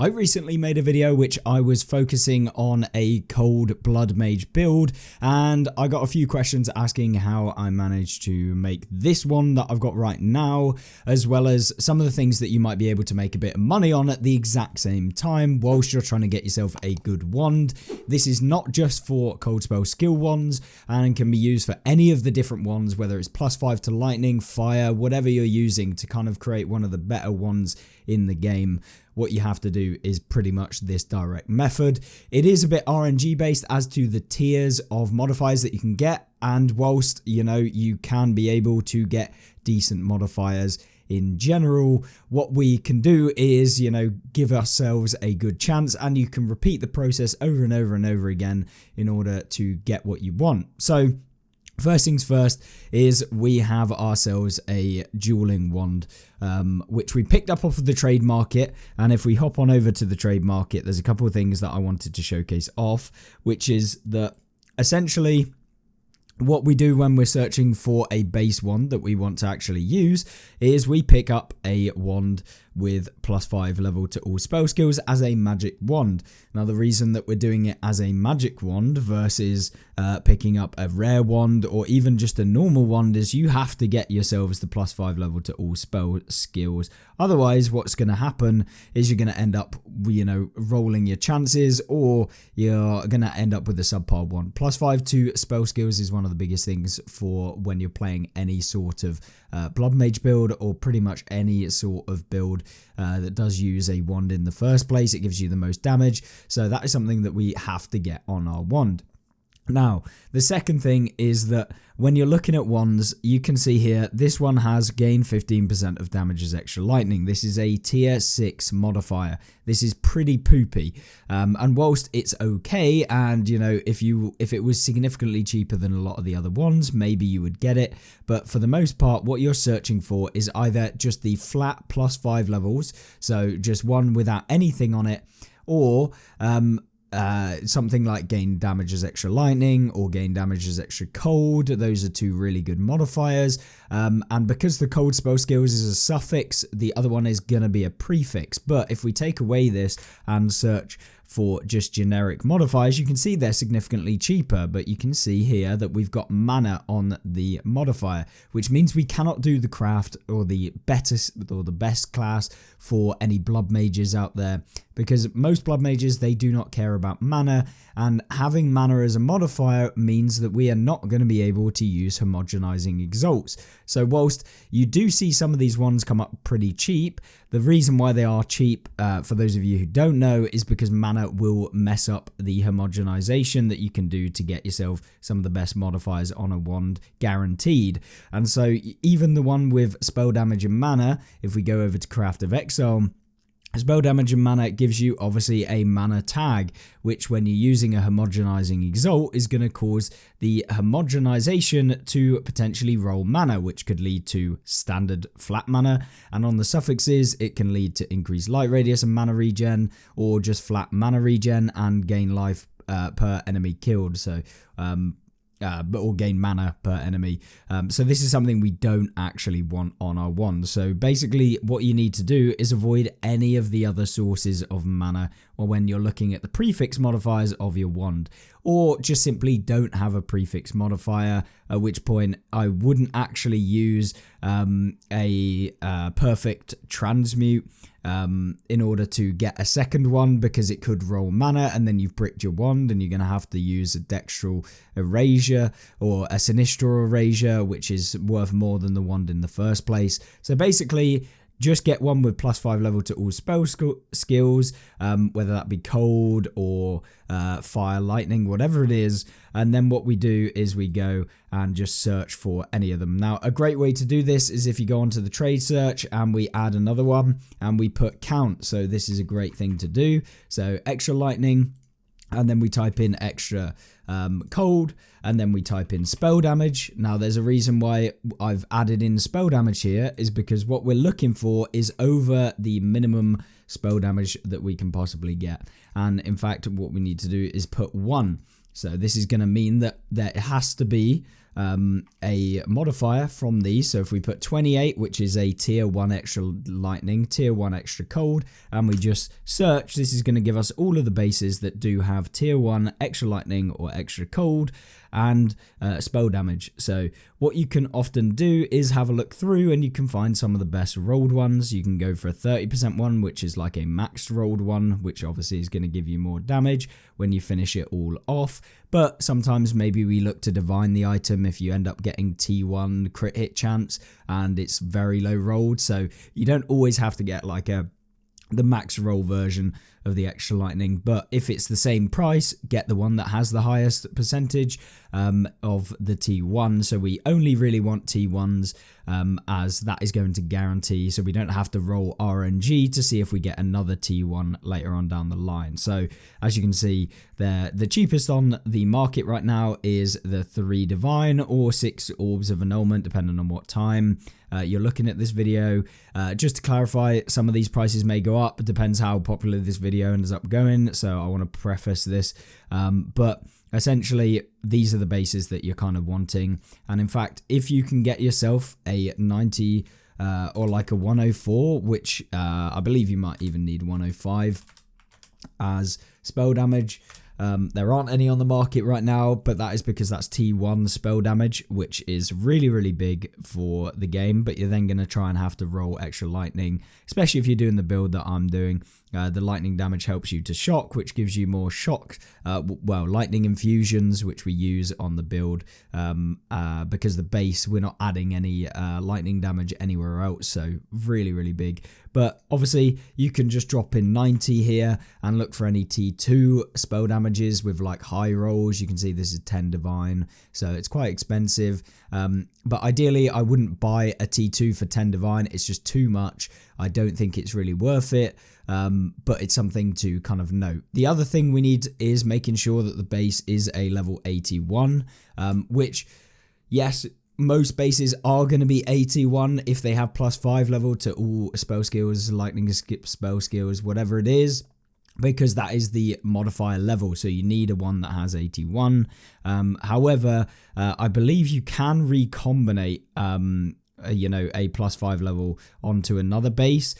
I recently made a video which I was focusing on a cold blood mage build, and I got a few questions asking how I managed to make this one that I've got right now, as well as some of the things that you might be able to make a bit of money on at the exact same time whilst you're trying to get yourself a good wand. This is not just for cold spell skill wands and can be used for any of the different wands, whether it's +5 to lightning, fire, whatever you're using to kind of create one of the better wands in the game. What you have to do is pretty much this direct method. It is a bit RNG based as to the tiers of modifiers that you can get, and whilst you can be able to get decent modifiers in general, what we can do is give ourselves a good chance, and you can repeat the process over and over and over again in order to get what you want. So first things first is we have ourselves a dueling wand, which we picked up off of the trade market. And if we hop on over to the trade market, there's a couple of things that I wanted to showcase off, which is that essentially what we do when we're searching for a base wand that we want to actually use is we pick up a wand with +5 level to all spell skills as a magic wand. Now, the reason that we're doing it as a magic wand versus picking up a rare wand or even just a normal wand is you have to get yourselves the +5 level to all spell skills. Otherwise, what's going to happen is you're going to end up, rolling your chances, or you're going to end up with a subpar wand. +5 to spell skills is one of the biggest things for when you're playing any sort of blood mage build, or pretty much any sort of build that does use a wand in the first place. It gives you the most damage, so that is something that we have to get on our wand. Now, the second thing is that when you're looking at wands, you can see here, this one has gain 15% of damage as extra lightning. This is a tier 6 modifier. This is pretty poopy. And whilst it's okay, and if it was significantly cheaper than a lot of the other wands, maybe you would get it. But for the most part, what you're searching for is either just the flat +5 levels, so just one without anything on it, or something like gain damage as extra lightning or gain damage as extra cold. Those are two really good modifiers, and because the cold spell skills is a suffix, the other one is going to be a prefix. But if we take away this and search for just generic modifiers, you can see they're significantly cheaper, but you can see here that we've got mana on the modifier, which means we cannot do the craft or the best class for any blood mages out there, because most blood mages, they do not care about mana, and having mana as a modifier means that we are not going to be able to use homogenizing exalts. So whilst you do see some of these ones come up pretty cheap, the reason why they are cheap, for those of you who don't know, is because mana will mess up the homogenization that you can do to get yourself some of the best modifiers on a wand, guaranteed. And so even the one with spell damage and mana, if we go over to Craft of Exile, spell damage and mana gives you obviously a mana tag, which when you're using a homogenizing exalt is going to cause the homogenization to potentially roll mana, which could lead to standard flat mana, and on the suffixes it can lead to increased light radius and mana regen, or just flat mana regen and gain life per enemy killed. So or gain mana per enemy. So this is something we don't actually want on our wand. So basically what you need to do is avoid any of the other sources of mana, or when you're looking at the prefix modifiers of your wand, or just simply don't have a prefix modifier, at which point I wouldn't actually use a perfect transmute in order to get a second one, because it could roll mana and then you've bricked your wand and you're going to have to use a dextral erasure or a sinistral erasure, which is worth more than the wand in the first place. So basically, just get one with +5 level to all spell skills, whether that be cold or fire, lightning, whatever it is. And then what we do is we go and just search for any of them. Now, a great way to do this is if you go onto the trade search and we add another one and we put count. So this is a great thing to do. So extra lightning, and then we type in extra cold, and then we type in spell damage. Now, there's a reason why I've added in spell damage here, is because what we're looking for is over the minimum spell damage that we can possibly get. And in fact, what we need to do is put 1. So this is going to mean that there has to be a modifier from these. So if we put 28, which is a tier 1 extra lightning, tier 1 extra cold, and we just search, this is going to give us all of the bases that do have tier 1 extra lightning or extra cold and spell damage. So what you can often do is have a look through and you can find some of the best rolled ones. You can go for a 30% one, which is like a maxed rolled one, which obviously is going to give you more damage when you finish it all off. But sometimes maybe we look to divine the item if you end up getting T1 crit hit chance and it's very low rolled. So you don't always have to get like the max roll version of the extra lightning, but if it's the same price, get the one that has the highest percentage of the T1. So we only really want T1s as that is going to guarantee, so we don't have to roll RNG to see if we get another T1 later on down the line. So as you can see, the cheapest on the market right now is the 3 divine or 6 orbs of annulment, depending on what time you're looking at this video. Just to clarify, some of these prices may go up. It depends how popular this video ends up going, so I want to preface this, but essentially these are the bases that you're kind of wanting. And in fact, if you can get yourself a 90 or like a 104, which I believe you might even need 105 as spell damage. There aren't any on the market right now, but that is because that's T1 spell damage, which is really, really big for the game. But you're then going to try and have to roll extra lightning, especially if you're doing the build that I'm doing. The lightning damage helps you to shock, which gives you more shock, lightning infusions, which we use on the build because the base, we're not adding any lightning damage anywhere else. So really, really big. But obviously you can just drop in 90 here and look for any T2 spell damages with like high rolls. You can see this is 10 divine, so it's quite expensive. But ideally I wouldn't buy a T2 for 10 divine. It's just too much. I don't think it's really worth it. But it's something to kind of note. The other thing we need is making sure that the base is a level 81, which, yes, most bases are going to be 81 if they have +5 level to all spell skills, lightning skip spell skills, whatever it is, because that is the modifier level. So you need a one that has 81. However, I believe you can recombinate a +5 level onto another base,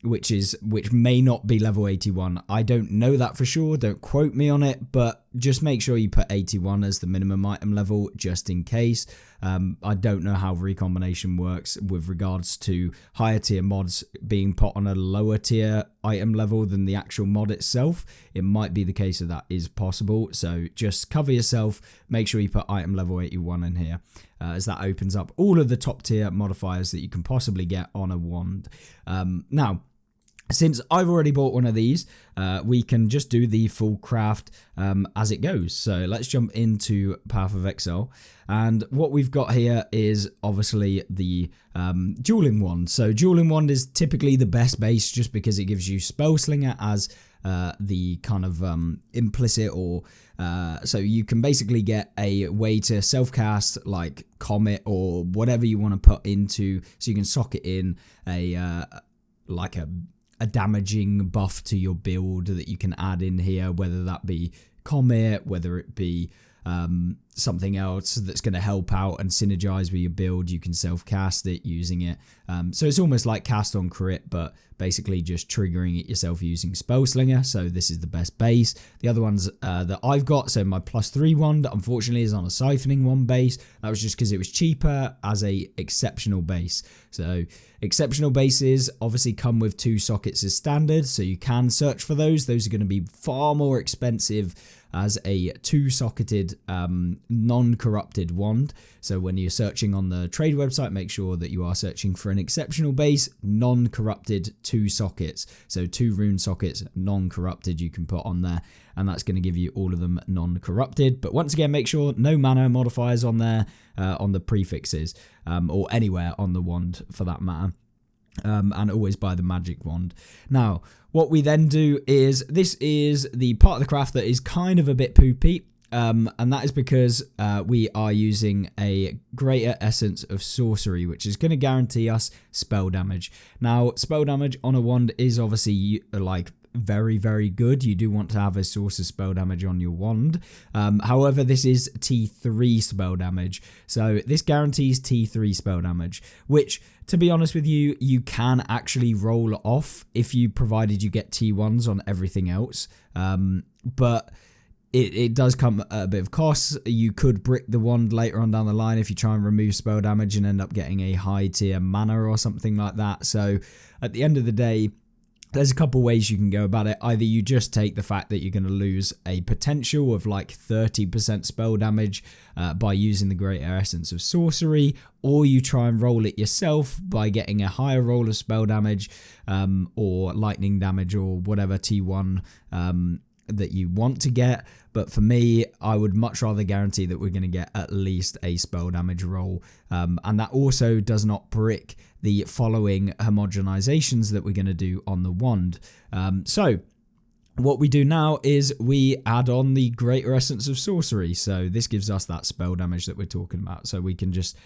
which may not be level 81. I don't know that for sure, don't quote me on it, but just make sure you put 81 as the minimum item level just in case. I don't know how recombination works with regards to higher tier mods being put on a lower tier item level than the actual mod itself. It might be the case that is possible, so just cover yourself, make sure you put item level 81 in here, as that opens up all of the top tier modifiers that you can possibly get on a wand. Now, since I've already bought one of these, we can just do the full craft as it goes. So let's jump into Path of Exile. And what we've got here is obviously the dueling wand. So dueling wand is typically the best base just because it gives you spell slinger as the kind of implicit, or so you can basically get a way to self-cast like Comet or whatever you want to put into, so you can socket in a damaging buff to your build that you can add in here, whether that be Comet, whether it be something else that's going to help out and synergize with your build. You can self-cast it using it. So it's almost like cast on crit, but basically just triggering it yourself using Spellslinger. So this is the best base. The other ones that I've got, so my +3 wand, unfortunately, is on a siphoning wand base. That was just because it was cheaper as a exceptional base. So exceptional bases obviously come with 2 sockets as standard, so you can search for those. Those are going to be far more expensive as a 2-socketed non-corrupted wand. So when you're searching on the trade website, make sure that you are searching for an exceptional base, non-corrupted 2 sockets. So 2 rune sockets, non-corrupted, you can put on there, and that's going to give you all of them non-corrupted. But once again, make sure no mana modifiers on there, on the prefixes, or anywhere on the wand for that matter. And always buy the magic wand. Now, what we then do is, this is the part of the craft that is kind of a bit poopy, and that is because we are using a greater essence of sorcery, which is going to guarantee us spell damage. Now, spell damage on a wand is obviously like very, very good. You do want to have a source of spell damage on your wand. However, this is T3 spell damage. So this guarantees T3 spell damage, which, to be honest with you, you can actually roll off if you provided you get T1s on everything else. But it does come at a bit of cost. You could brick the wand later on down the line if you try and remove spell damage and end up getting a high tier mana or something like that. So at the end of the day, there's a couple ways you can go about it. Either you just take the fact that you're going to lose a potential of like 30% spell damage by using the Greater Essence of Sorcery, or you try and roll it yourself by getting a higher roll of spell damage or lightning damage or whatever T1 that you want to get. But for me, I would much rather guarantee that we're going to get at least a spell damage roll, and that also does not brick the following homogenizations that we're going to do on the wand. So what we do now is we add on the Greater Essence of Sorcery. So this gives us that spell damage that we're talking about. So we can just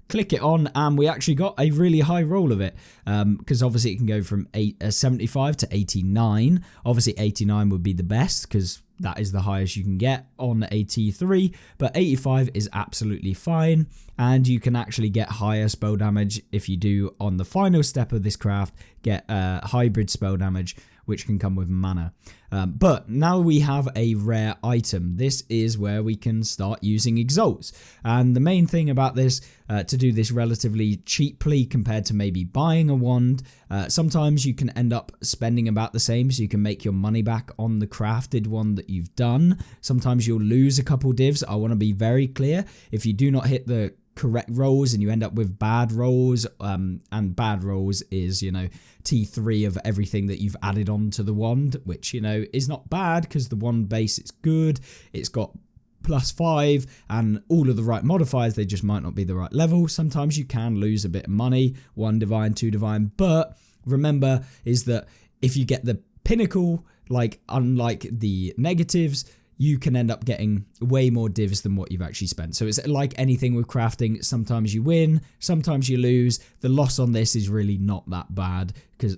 click it on, and we actually got a really high roll of it, because obviously it can go from 75 to 89. Obviously 89 would be the best because that is the highest you can get on a T3, but 85 is absolutely fine, and you can actually get higher spell damage if you do on the final step of this craft, get hybrid spell damage, which can come with mana. But now we have a rare item. This is where we can start using exalts. And the main thing about this, to do this relatively cheaply compared to maybe buying a wand, sometimes you can end up spending about the same, so you can make your money back on the crafted one that you've done. Sometimes you'll lose a couple divs. I want to be very clear. If you do not hit the correct rolls and you end up with bad rolls, and bad rolls is, you know, T3 of everything that you've added on to the wand, which, you know, is not bad because the wand base, it's good, it's got +5 and all of the right modifiers, they just might not be the right level. Sometimes you can lose a bit of money, 1 divine, 2 divine, but remember is that if you get the pinnacle, like unlike the negatives, you can end up getting way more divs than what you've actually spent. So it's like anything with crafting. Sometimes you win, sometimes you lose. The loss on this is really not that bad because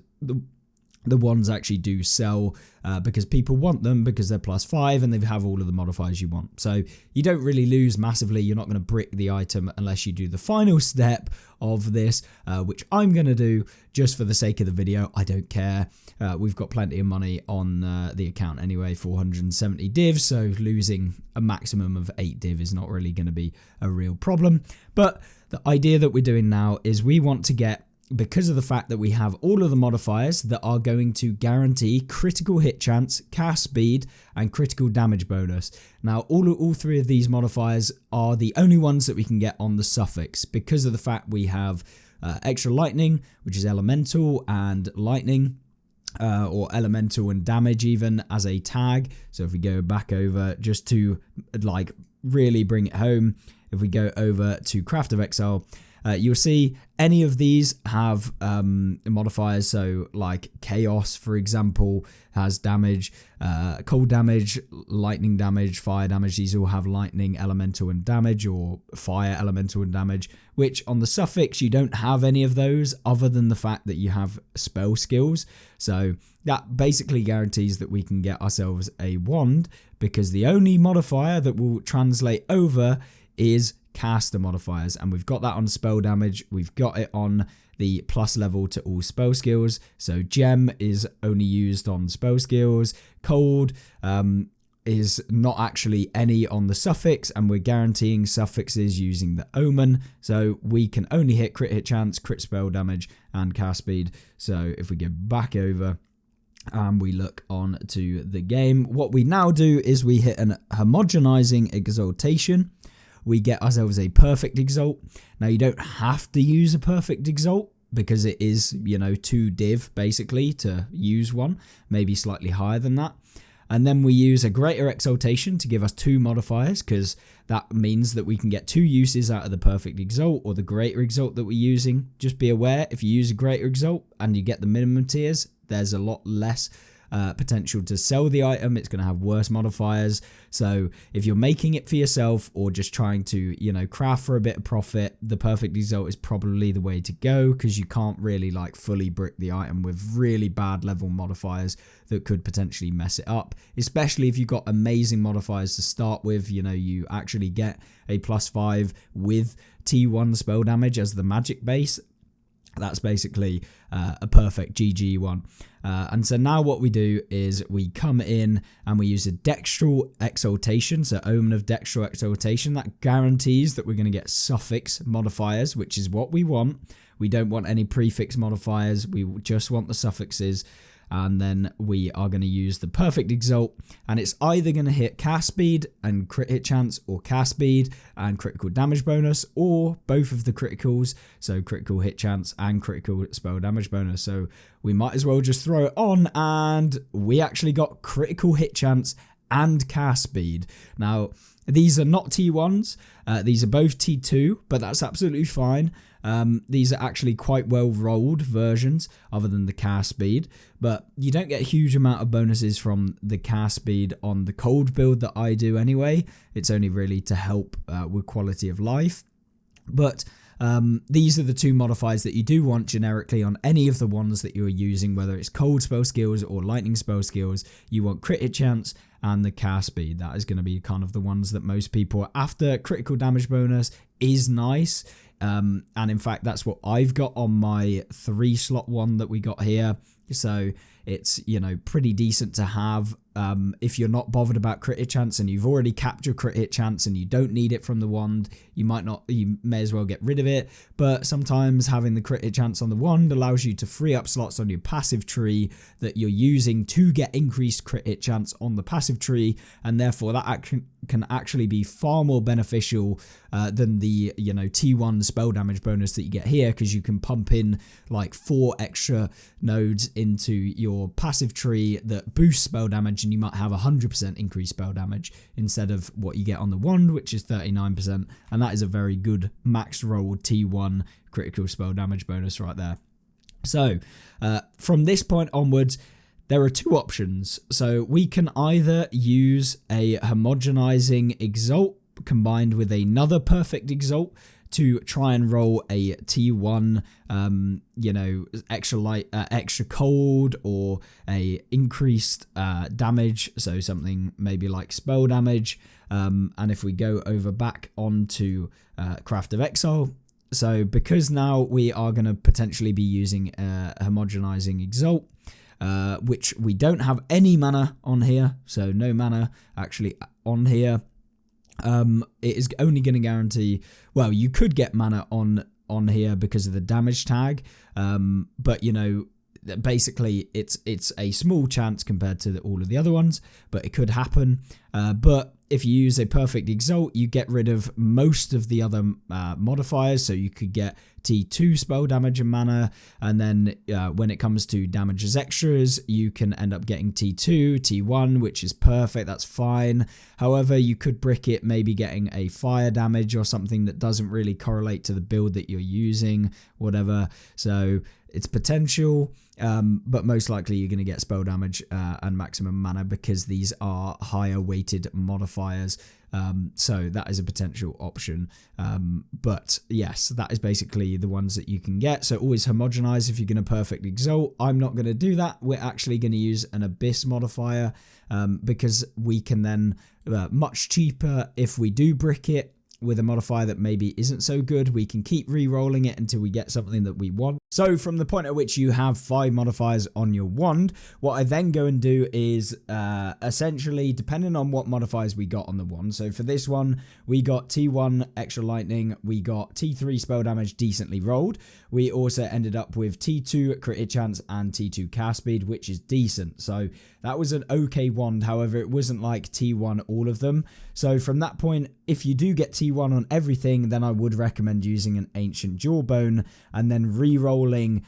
the ones actually do sell because people want them because they're +5 and they have all of the modifiers you want. So you don't really lose massively. You're not going to brick the item unless you do the final step of this, which I'm going to do just for the sake of the video. I don't care. We've got plenty of money on the account anyway, 470 divs, so losing a maximum of 8 div is not really going to be a real problem. But the idea that we're doing now is we want to get, because of the fact that we have all of the modifiers that are going to guarantee critical hit chance, cast speed, and critical damage bonus. Now, all 3 of these modifiers are the only ones that we can get on the suffix because of the fact we have extra lightning, which is elemental, and lightning, or elemental and damage even as a tag. So if we go back over just to like really bring it home, if we go over to Craft of Exile, you'll see any of these have modifiers. So like Chaos, for example, has damage, cold damage, lightning damage, fire damage. These all have lightning, elemental, and damage, or fire, elemental, and damage, which on the suffix, you don't have any of those other than the fact that you have spell skills. So that basically guarantees that we can get ourselves a wand because the only modifier that will translate over is caster modifiers, and we've got that on spell damage, we've got it on the plus level to all spell skills. So gem is only used on spell skills, cold is not actually any on the suffix, and we're guaranteeing suffixes using the omen, so we can only hit crit hit chance, crit spell damage, and cast speed. So if we go back over and we look on to the game, what we now do is we hit an homogenizing exaltation. We get ourselves a perfect exalt. Now you don't have to use a perfect exalt because it is, you know, 2 div basically to use one, maybe slightly higher than that. And then we use a greater exaltation to give us 2 modifiers because that means that we can get 2 uses out of the perfect exalt or the greater exalt that we're using. Just be aware, if you use a greater exalt and you get the minimum tiers, there's a lot less potential to sell the item. It's going to have worse modifiers. So if you're making it for yourself or just trying to, you know, craft for a bit of profit, the perfect Exile is probably the way to go, because you can't really like fully brick the item with really bad level modifiers that could potentially mess it up, especially if you've got amazing modifiers to start with. You know, you actually get a +5 with T1 spell damage as the magic base. That's basically a perfect GG one. And so now what we do is we come in and we use a Dextral Exaltation, so Omen of Dextral Exaltation. That guarantees that we're going to get suffix modifiers, which is what we want. We don't want any prefix modifiers, we just want the suffixes. And then we are going to use the perfect Exalt, and it's either going to hit cast speed and crit hit chance, or cast speed and critical damage bonus, or both of the criticals, so critical hit chance and critical spell damage bonus. So we might as well just throw it on, and we actually got critical hit chance and cast speed. Now, these are not T1s, these are both T2, but that's absolutely fine. These are actually quite well rolled versions other than the cast speed, but you don't get a huge amount of bonuses from the cast speed on the cold build that I do anyway. It's only really to help with quality of life. But these are the two modifiers that you do want generically on any of the ones that you're using, whether it's cold spell skills or lightning spell skills. You want crit hit chance and the cast speed. That is going to be kind of the ones that most people are after. Critical damage bonus is nice. And in fact, that's what I've got on my 3-slot one that we got here. So it's, you know, pretty decent to have. If you're not bothered about crit hit chance and you've already capped your crit hit chance and you don't need it from the wand, you may as well get rid of it. But sometimes having the crit hit chance on the wand allows you to free up slots on your passive tree that you're using to get increased crit hit chance on the passive tree, and therefore that can actually be far more beneficial than the, you know, T1 spell damage bonus that you get here, because you can pump in like 4 extra nodes into your passive tree that boost spell damage, and you might have 100% increased spell damage instead of what you get on the wand, which is 39%, and that is a very good max roll T1 critical spell damage bonus right there. So from this point onwards, there are 2 options. So we can either use a homogenizing Exalt combined with another perfect Exalt to try and roll a T1, you know, extra light, extra cold, or a increased damage, so something maybe like spell damage. And if we go over back onto Craft of Exile, so because now we are going to potentially be using a homogenizing Exalt, which we don't have any mana on here, so no mana actually on here. It is only going to guarantee, well, you could get mana on here because of the damage tag, but you know, basically it's a small chance compared to all of the other ones, but it could happen. But if you use a perfect Exalt, you get rid of most of the other modifiers, so you could get T2 spell damage and mana, and then when it comes to damage as extras, you can end up getting T2, T1, which is perfect, that's fine. However, you could brick it maybe getting a fire damage or something that doesn't really correlate to the build that you're using, whatever. So it's potential, but most likely you're going to get spell damage and maximum mana, because these are higher weighted modifiers. So that is a potential option. But yes, that is basically the ones that you can get. So always homogenize if you're going to perfect Exalt. I'm not going to do that. We're actually going to use an Abyss modifier, because we can then, much cheaper if we do brick it with a modifier that maybe isn't so good, we can keep re-rolling it until we get something that we want. So from the point at which you have 5 modifiers on your wand, what I then go and do is essentially, depending on what modifiers we got on the wand, so for this one, we got T1 extra lightning, we got T3 spell damage decently rolled, we also ended up with T2 crit hit chance and T2 cast speed, which is decent. So that was an okay wand, however, it wasn't like T1 all of them. So from that point, if you do get T1 on everything, then I would recommend using an Ancient Jawbone and then re-rolling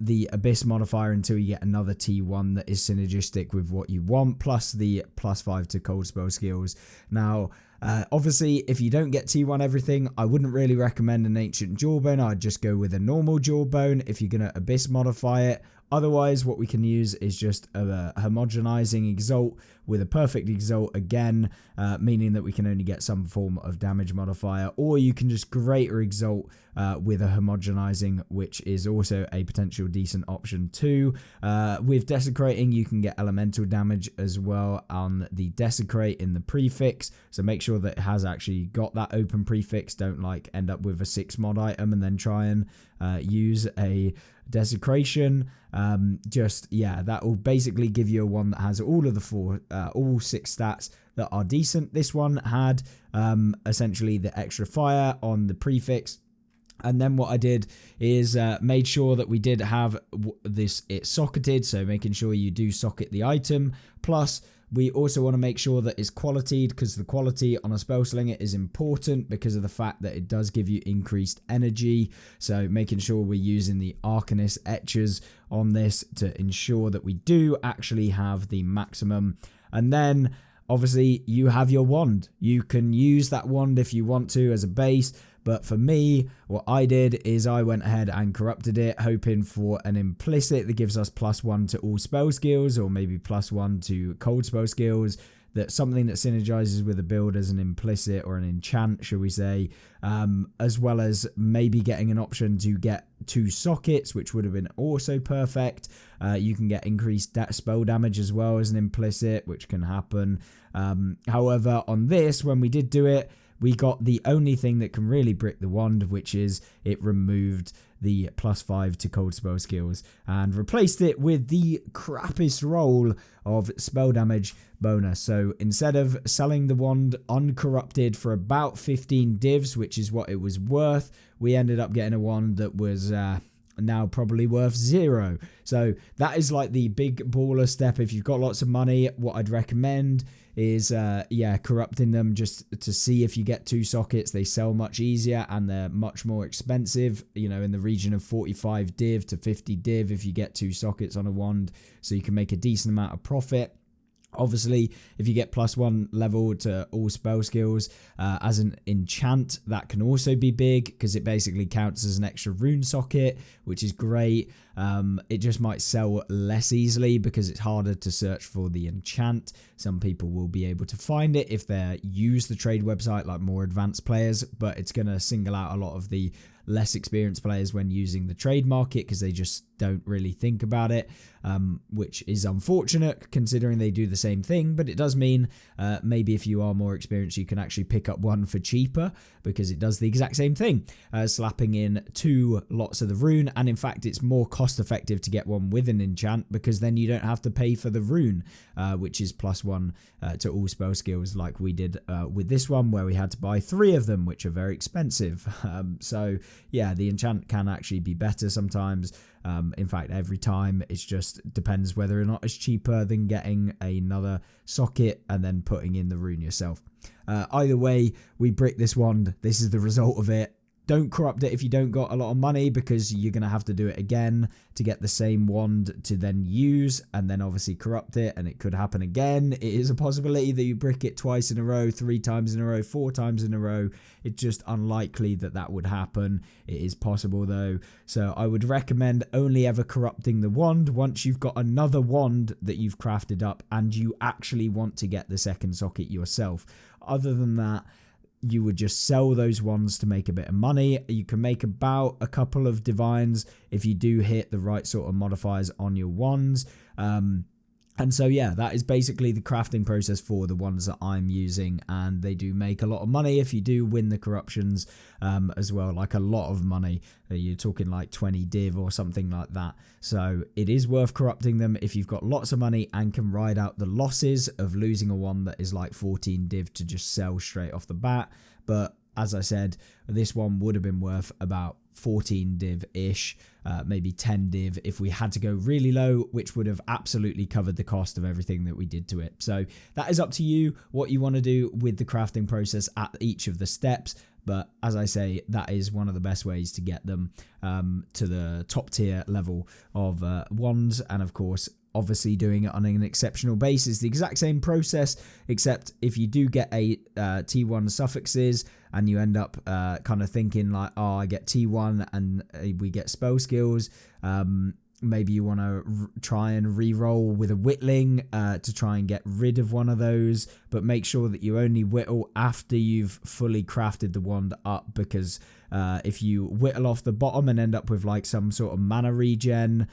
the Abyss modifier until you get another T1 that is synergistic with what you want, plus the +5 to cold spell skills. Now, obviously, if you don't get T1 everything, I wouldn't really recommend an Ancient Jawbone. I'd just go with a normal Jawbone if you're going to Abyss modify it. Otherwise, what we can use is just a homogenizing exalt with a perfect exalt again, meaning that we can only get some form of damage modifier, or you can just greater exalt with a homogenizing, which is also a potential decent option too. With desecrating, you can get elemental damage as well on the desecrate in the prefix, so make sure that it has actually got that open prefix. Don't like end up with a 6 mod item and then try and use a desecration. That will basically give you a one that has all of the all 6 stats that are decent. This one had essentially the extra fire on the prefix. And then what I did is made sure that we did have it socketed, so making sure you do socket the item. Plus, we also want to make sure that it's qualityed, because the quality on a spell slinger is important because of the fact that it does give you increased energy. So making sure we're using the Arcanist etchers on this to ensure that we do actually have the maximum. And then obviously you have your wand. You can use that wand if you want to as a base. But for me, what I did is I went ahead and corrupted it, hoping for an implicit that gives us +1 to all spell skills, or maybe +1 to cold spell skills. That's something that synergizes with a build as an implicit or an enchant, shall we say, as well as maybe getting an option to get 2 sockets, which would have been also perfect. You can get increased spell damage as well as an implicit, which can happen. However, on this, when we did do it, we got the only thing that can really brick the wand, which is it removed the +5 to cold spell skills and replaced it with the crappiest roll of spell damage bonus. So instead of selling the wand uncorrupted for about 15 divs, which is what it was worth, we ended up getting a wand that was now probably worth 0. So that is like the big baller step. If you've got lots of money, what I'd recommend is corrupting them just to see if you get 2 sockets. They sell much easier and they're much more expensive, you know, in the region of 45 div to 50 div if you get 2 sockets on a wand, so you can make a decent amount of profit. Obviously, if you get +1 level to all spell skills as an enchant, that can also be big because it basically counts as an extra rune socket, which is great. It just might sell less easily because it's harder to search for the enchant. Some people will be able to find it if they use the trade website, like more advanced players, but it's going to single out a lot of the less experienced players when using the trade market because they just don't really think about it, which is unfortunate considering they do the same thing. But it does mean maybe if you are more experienced, you can actually pick up one for cheaper because it does the exact same thing, slapping in 2 lots of the rune. And in fact, it's more cost effective to get one with an enchant because then you don't have to pay for the rune, which is +1 to all spell skills, like we did with this one where we had to buy 3 of them, which are very expensive. So yeah, the enchant can actually be better sometimes. In fact, every time. It just depends whether or not it's cheaper than getting another socket and then putting in the rune yourself. Either way, we brick this wand. This is the result of it. Don't corrupt it if you don't got a lot of money, because you're going to have to do it again to get the same wand to then use, and then obviously corrupt it, and it could happen again. It is a possibility that you brick it twice in a row, 3 times in a row, 4 times in a row. It's just unlikely that that would happen. It is possible though. So I would recommend only ever corrupting the wand once you've got another wand that you've crafted up and you actually want to get the second socket yourself. Other than that, you would just sell those wands to make a bit of money. You can make about a couple of divines if you do hit the right sort of modifiers on your wands. And so yeah, that is basically the crafting process for the ones that I'm using, and they do make a lot of money if you do win the corruptions as well, like a lot of money. You're talking like 20 div or something like that. So it is worth corrupting them if you've got lots of money and can ride out the losses of losing a one that is like 14 div to just sell straight off the bat. But as I said, this one would have been worth about 14 div-ish, maybe 10 div if we had to go really low, which would have absolutely covered the cost of everything that we did to it. So that is up to you what you want to do with the crafting process at each of the steps. But as I say, that is one of the best ways to get them to the top tier level of wands. And of course, obviously doing it on an exceptional basis, the exact same process, except if you do get a T1 suffixes and you end up kind of thinking like, oh, I get T1 and we get spell skills, maybe you want to try and re-roll with a whittling to try and get rid of one of those, but make sure that you only whittle after you've fully crafted the wand up, because if you whittle off the bottom and end up with like some sort of mana regen,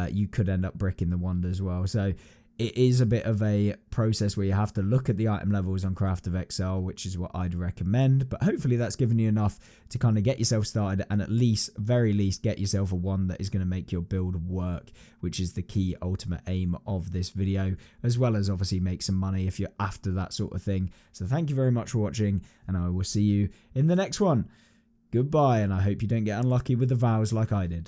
you could end up bricking the wand as well. So it is a bit of a process where you have to look at the item levels on Craft of Exile, which is what I'd recommend. But hopefully that's given you enough to kind of get yourself started and at least, very least, get yourself a wand that is going to make your build work, which is the key ultimate aim of this video, as well as obviously make some money if you're after that sort of thing. So thank you very much for watching, and I will see you in the next one. Goodbye, and I hope you don't get unlucky with the vows like I did.